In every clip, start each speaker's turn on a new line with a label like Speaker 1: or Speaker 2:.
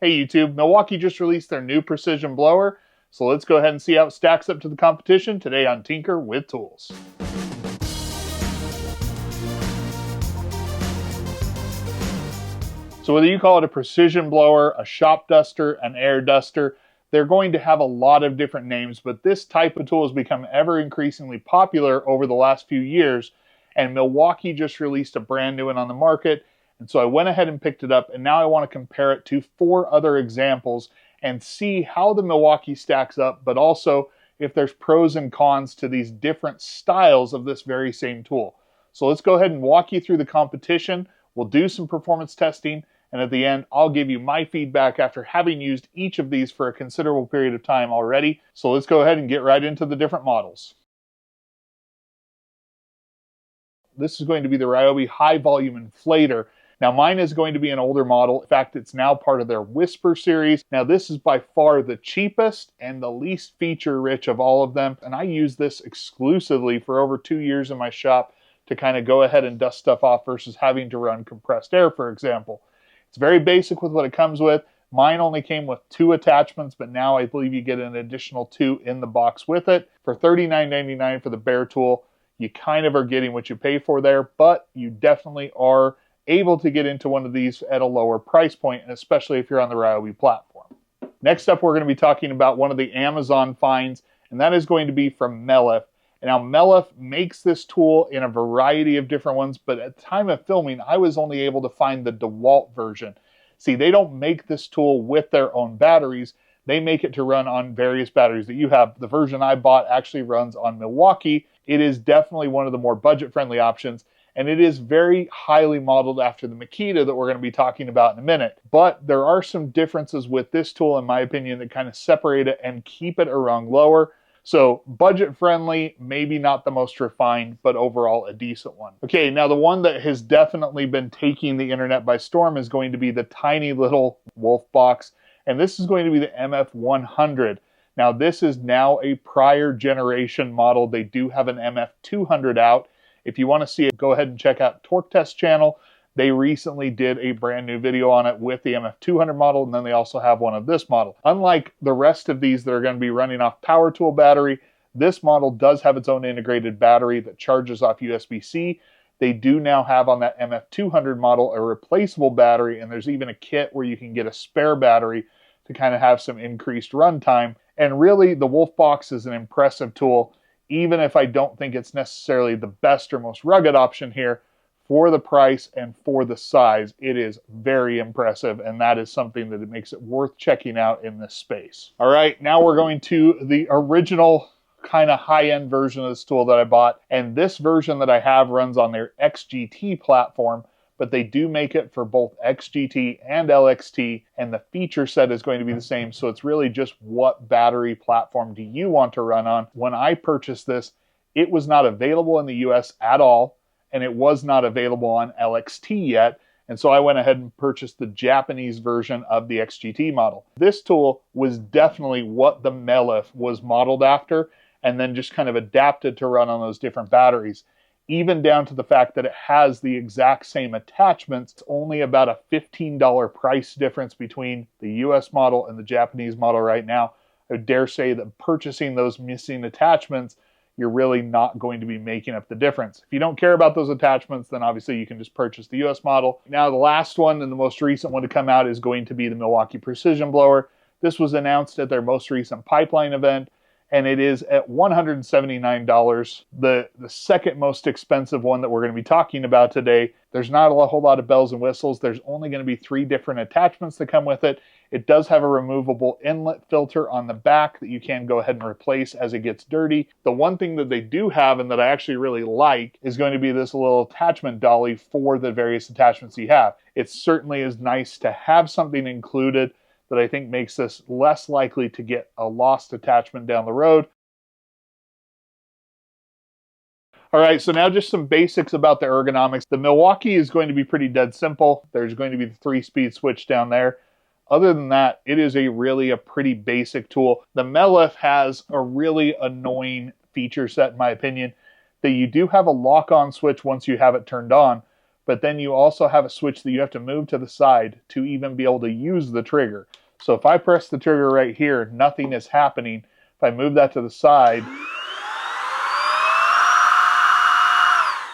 Speaker 1: Hey YouTube, Milwaukee just released their new precision blower, so let's go ahead and see how it stacks up to the competition today on Tinker with Tools. So whether you call it a precision blower, a shop duster, an air duster, they're going to have a lot of different names, but this type of tool has become ever increasingly popular over the last few years, and Milwaukee just released a brand new one on the market. And so I went ahead and picked it up, and now I want to compare it to 4 other examples and see how the Milwaukee stacks up, but also if there's pros and cons to these different styles of this very same tool. So let's go ahead and walk you through the competition. We'll do some performance testing, and at the end, I'll give you my feedback after having used each of these for a considerable period of time already. So let's go ahead and get right into the different models. This is going to be the Ryobi high volume inflator. Now mine is going to be an older model. In fact, it's now part of their Whisper series. Now this is by far the cheapest and the least feature rich of all of them. And I use this exclusively for over 2 years in my shop to kind of go ahead and dust stuff off versus having to run compressed air, for example. It's very basic with what it comes with. Mine only came with 2 attachments, but now I believe you get an additional 2 in the box with it. For $39.99 for the bare tool, you kind of are getting what you pay for there, but you definitely are able to get into one of these at a lower price point, and especially if you're on the Ryobi platform. Next up, we're going to be talking about one of the Amazon finds, and that is going to be from Mellif. And now Mellif makes this tool in a variety of different ones, but at the time of filming, I was only able to find the DeWalt version. See, they don't make this tool with their own batteries. They make it to run on various batteries that you have. The version I bought actually runs on Milwaukee. It is definitely one of the more budget-friendly options, and it is very highly modeled after the Makita that we're going to be talking about in a minute. But there are some differences with this tool, in my opinion, that kind of separate it and keep it a rung lower. So budget-friendly, maybe not the most refined, but overall a decent one. Okay, now the one that has definitely been taking the internet by storm is going to be the tiny little Wolfbox, and this is going to be the MF100. Now this is now a prior generation model. They do have an MF200 out. If you want to see it, go ahead and check out Torque Test channel. They recently did a brand new video on it with the MF200 model, and then they also have one of this model. Unlike the rest of these that are going to be running off power tool battery, this model does have its own integrated battery that charges off USB-C. They do now have on that MF200 model a replaceable battery, and there's even a kit where you can get a spare battery to kind of have some increased runtime. And really, the Wolfbox is an impressive tool, even if I don't think it's necessarily the best or most rugged option here. For the price and for the size, it is very impressive, and that is something that it makes it worth checking out in this space. All right, now we're going to the original kind of high-end version of this tool that I bought, and this version that I have runs on their XGT platform, but they do make it for both XGT and LXT, and the feature set is going to be the same, so it's really just what battery platform do you want to run on. When I purchased this, it was not available in the US at all, and it was not available on LXT yet, and so I went ahead and purchased the Japanese version of the XGT model. This tool was definitely what the Mellif was modeled after, and then just kind of adapted to run on those different batteries, even down to the fact that it has the exact same attachments. It's only about a $15 price difference between the US model and the Japanese model right now. I would dare say that purchasing those missing attachments, you're really not going to be making up the difference. If you don't care about those attachments, then obviously you can just purchase the US model. Now the last one and the most recent one to come out is going to be the Milwaukee Precision Blower. This was announced at their most recent Pipeline event, and it is at $179. The second most expensive one that we're going to be talking about today. There's not a whole lot of bells and whistles. There's only going to be 3 different attachments that come with it. It does have a removable inlet filter on the back that you can go ahead and replace as it gets dirty. The one thing that they do have and that I actually really like is going to be this little attachment dolly for the various attachments you have. It certainly is nice to have something included that I think makes this less likely to get a lost attachment down the road. All right, so now just some basics about the ergonomics. The Milwaukee is going to be pretty dead simple. There's going to be the 3-speed switch down there. Other than that, it is a pretty basic tool. The Mellif has a really annoying feature set, in my opinion, that you do have a lock-on switch once you have it turned on, but then you also have a switch that you have to move to the side to even be able to use the trigger. So if I press the trigger right here, nothing is happening. If I move that to the side,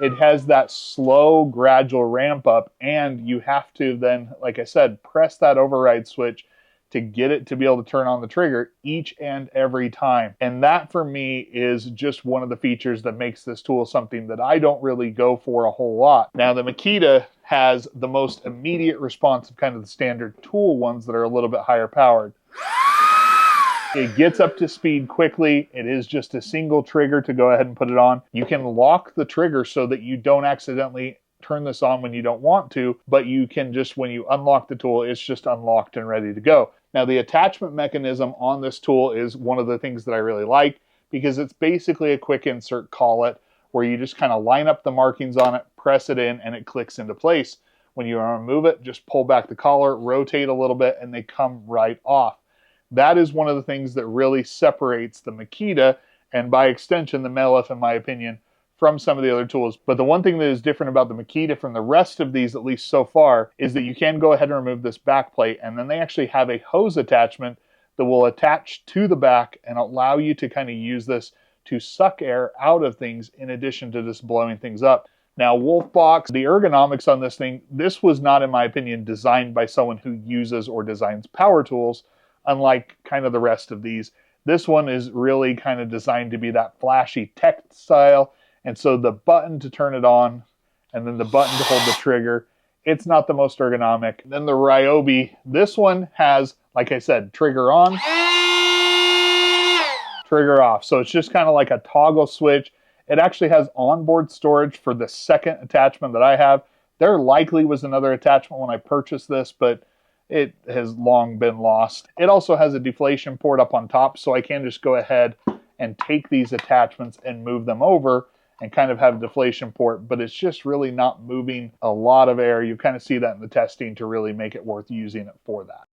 Speaker 1: it has that slow, gradual ramp up, and you have to then, like I said, press that override switch to get it to be able to turn on the trigger each and every time. And that for me is just one of the features that makes this tool something that I don't really go for a whole lot. Now the Makita has the most immediate response of kind of the standard tool ones that are a little bit higher powered. It gets up to speed quickly. It is just a single trigger to go ahead and put it on. You can lock the trigger so that you don't accidentally turn this on when you don't want to, but you can just, when you unlock the tool, it's just unlocked and ready to go. Now the attachment mechanism on this tool is one of the things that I really like, because it's basically a quick insert collet where you just kind of line up the markings on it, press it in, and it clicks into place. When you remove it, just pull back the collar, rotate a little bit, and they come right off. That is one of the things that really separates the Makita, and by extension the Mellif, in my opinion, from some of the other tools. But the one thing that is different about the Makita from the rest of these, at least so far, is that you can go ahead and remove this back plate, and then they actually have a hose attachment that will attach to the back and allow you to kind of use this to suck air out of things in addition to just blowing things up. Now Wolfbox, the ergonomics on this thing, this was not, in my opinion, designed by someone who uses or designs power tools, unlike kind of the rest of these. This one is really kind of designed to be that flashy tech style. And so the button to turn it on, and then the button to hold the trigger, it's not the most ergonomic. Then the Ryobi, this one has, like I said, trigger on, trigger off. So it's just kind of like a toggle switch. It actually has onboard storage for the second attachment that I have. There likely was another attachment when I purchased this, but it has long been lost. It also has a deflation port up on top, so I can just go ahead and take these attachments and move them over and kind of have a deflation port, but it's just really not moving a lot of air. You kind of see that in the testing to really make it worth using it for that.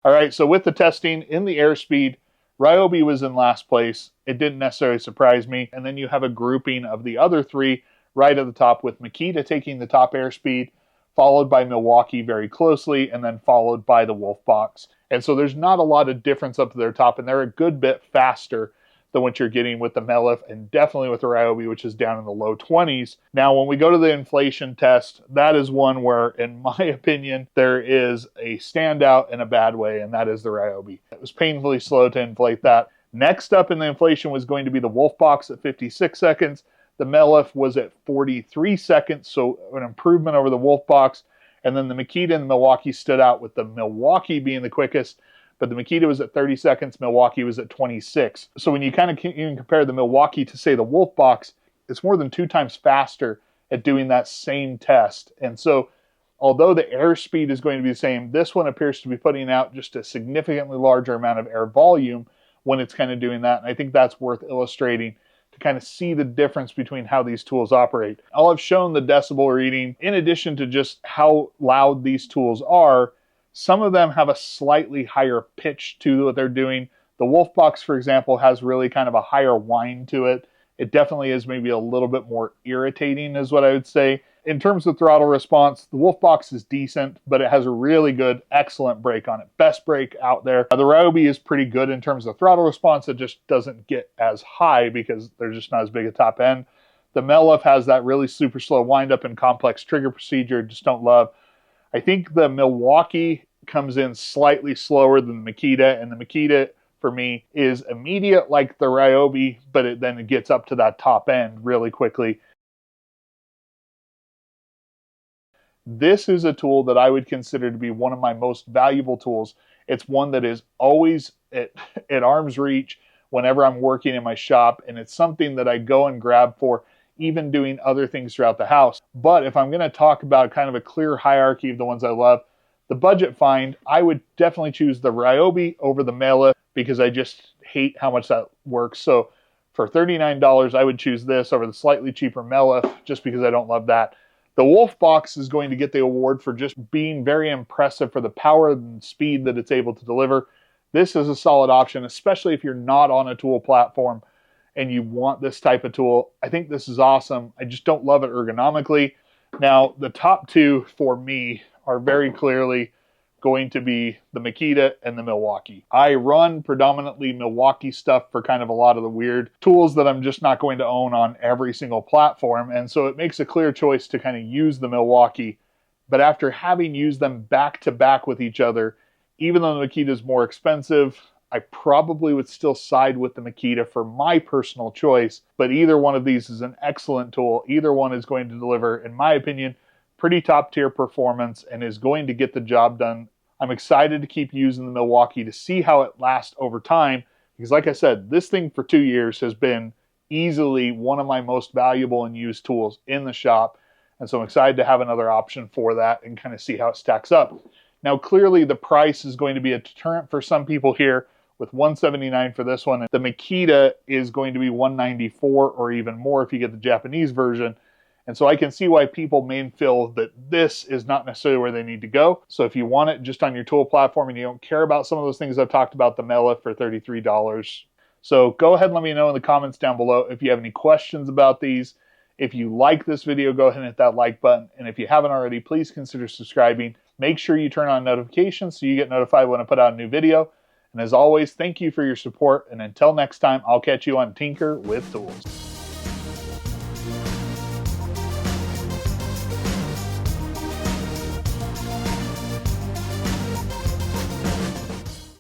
Speaker 1: All right, so with the testing in the airspeed, Ryobi was in last place. It didn't necessarily surprise me. And then you have a grouping of the other three right at the top, with Makita taking the top airspeed, followed by Milwaukee very closely, and then followed by the Wolfbox. And so there's not a lot of difference up to their top, and they're a good bit faster than what you're getting with the Mellif, and definitely with the Ryobi, which is down in the low 20s. Now, when we go to the inflation test, that is one where, in my opinion, there is a standout in a bad way, and that is the Ryobi. It was painfully slow to inflate that. Next up in the inflation was going to be the Wolfbox at 56 seconds. The Mellif was at 43 seconds, so an improvement over the Wolfbox. And then the Makita and the Milwaukee stood out, with the Milwaukee being the quickest, but the Makita was at 30 seconds, Milwaukee was at 26. So when you kind of even compare the Milwaukee to, say, the Wolfbox, it's more than 2 times faster at doing that same test. And so although the airspeed is going to be the same, this one appears to be putting out just a significantly larger amount of air volume when it's kind of doing that. And I think that's worth illustrating to kind of see the difference between how these tools operate. I'll have shown the decibel reading in addition to just how loud these tools are. Some of them have a slightly higher pitch to what they're doing. The Wolfbox, for example, has really kind of a higher whine to it. It definitely is maybe a little bit more irritating, is what I would say. In terms of throttle response, the Wolfbox is decent, but it has a really good, excellent brake on it. Best brake out there. The Ryobi is pretty good in terms of throttle response. It just doesn't get as high because they're just not as big a top end. The Mellif has that really super slow wind-up and complex trigger procedure. Just don't love. I think the Milwaukee comes in slightly slower than the Makita, and the Makita, for me, is immediate like the Ryobi, but then it gets up to that top end really quickly. This is a tool that I would consider to be one of my most valuable tools. It's one that is always at arm's reach whenever I'm working in my shop, and it's something that I go and grab for even doing other things throughout the house. But if I'm going to talk about kind of a clear hierarchy of the ones I love, the budget find, I would definitely choose the Ryobi over the Mellif because I just hate how much that works. So for $39, I would choose this over the slightly cheaper Mellif just because I don't love that. The Wolfbox is going to get the award for just being very impressive for the power and speed that it's able to deliver. This is a solid option, especially if you're not on a tool platform and you want this type of tool. I think this is awesome. I just don't love it ergonomically. Now, the top two for me are very clearly going to be the Makita and the Milwaukee. I run predominantly Milwaukee stuff for kind of a lot of the weird tools that I'm just not going to own on every single platform. And so it makes a clear choice to kind of use the Milwaukee. But after having used them back to back with each other, even though the Makita is more expensive, I probably would still side with the Makita for my personal choice, but either one of these is an excellent tool. Either one is going to deliver, in my opinion, pretty top tier performance and is going to get the job done. I'm excited to keep using the Milwaukee to see how it lasts over time, because like I said, this thing for 2 years has been easily one of my most valuable and used tools in the shop. And so I'm excited to have another option for that and kind of see how it stacks up. Now, clearly the price is going to be a deterrent for some people here, with $179 for this one. The Makita is going to be $194 or even more if you get the Japanese version. And so I can see why people may feel that this is not necessarily where they need to go. So if you want it just on your tool platform and you don't care about some of those things I've talked about, the Mellif for $33. So go ahead and let me know in the comments down below if you have any questions about these. If you like this video, go ahead and hit that like button. And if you haven't already, please consider subscribing. Make sure you turn on notifications so you get notified when I put out a new video. And as always, thank you for your support. And until next time, I'll catch you on Tinker with Tools.